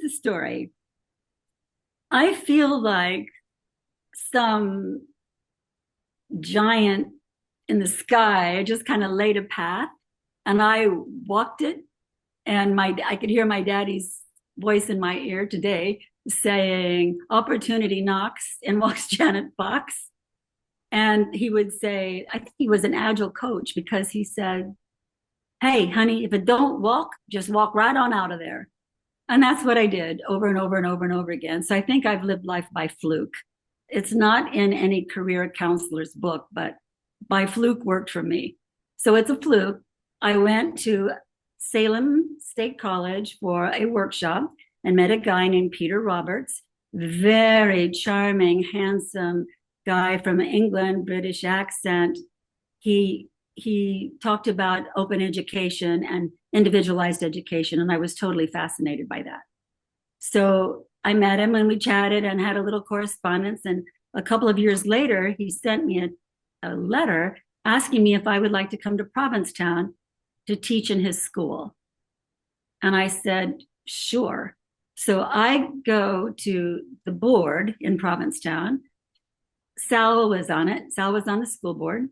the story. I feel like some giant in the sky just kind of laid a path and I walked it. And I could hear my daddy's voice in my ear today saying, "Opportunity knocks and walks Janet Fox." And he would say, I think he was an agile coach because he said, "Hey, honey, if it don't walk, just walk right on out of there." And that's what I did over and over and over and over again. So I think I've lived life by fluke. It's not in any career counselor's book, but by fluke worked for me. So it's a fluke. I went to Salem State College for a workshop and met a guy named Peter Roberts, very charming, handsome guy from England, British accent. He talked about open education and individualized education, and I was totally fascinated by that. So I met him and we chatted and had a little correspondence. And a couple of years later, he sent me a letter asking me if I would like to come to Provincetown to teach in his school. And I said, sure. So I go to the board in Provincetown. Sal was on it. Sal was on the school board.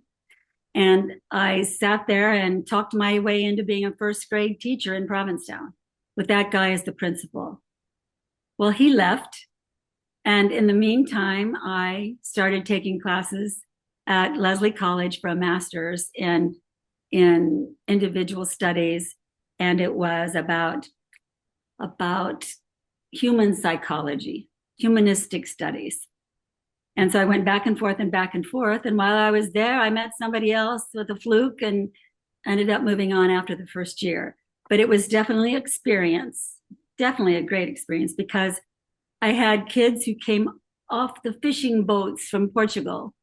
And I sat there and talked my way into being a first grade teacher in Provincetown with that guy as the principal. Well, he left. And in the meantime, I started taking classes at Leslie College for a master's in individual studies. And it was about human psychology, humanistic studies. And so I went back and forth and back and forth. And while I was there, I met somebody else with a fluke and ended up moving on after the first year. But it was definitely an experience, definitely a great experience, because I had kids who came off the fishing boats from Portugal,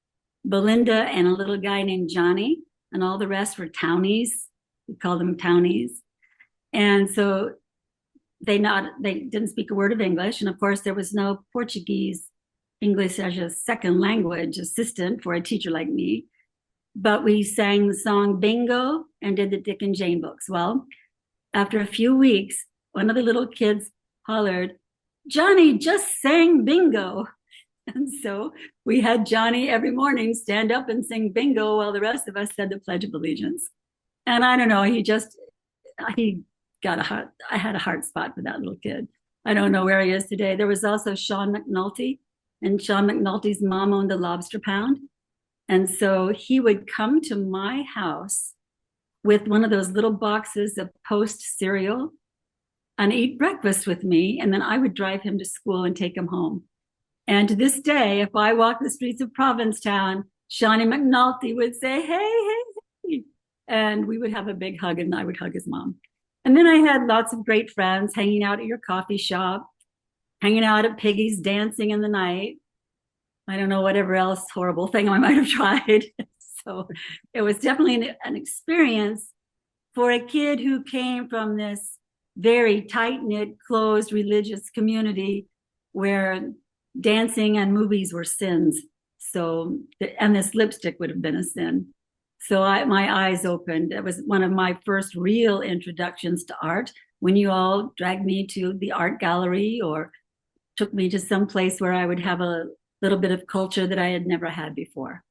Belinda and a little guy named Johnny, and all the rest were townies. We called them townies. And so they didn't speak a word of English. And of course, there was no Portuguese English as a second language assistant for a teacher like me. But we sang the song Bingo and did the Dick and Jane books. Well, after a few weeks, one of the little kids hollered, "Johnny just sang bingo." And so we had Johnny every morning stand up and sing bingo while the rest of us said the Pledge of Allegiance. And I don't know, he got I had a heart spot for that little kid. I don't know where he is today. There was also Sean McNulty, and Sean McNulty's mom owned the Lobster Pound. And so he would come to my house with one of those little boxes of Post cereal and eat breakfast with me. And then I would drive him to school and take him home. And to this day, if I walk the streets of Provincetown, Shawnee McNulty would say, "Hey, hey, hey." And we would have a big hug and I would hug his mom. And then I had lots of great friends hanging out at your coffee shop, hanging out at Piggy's, dancing in the night. I don't know, whatever else horrible thing I might have tried. So it was definitely an experience for a kid who came from this very tight-knit, closed religious community where dancing and movies were sins. So, and this lipstick would have been a sin. So my eyes opened. It was one of my first real introductions to art when you all dragged me to the art gallery or took me to some place where I would have a little bit of culture that I had never had before.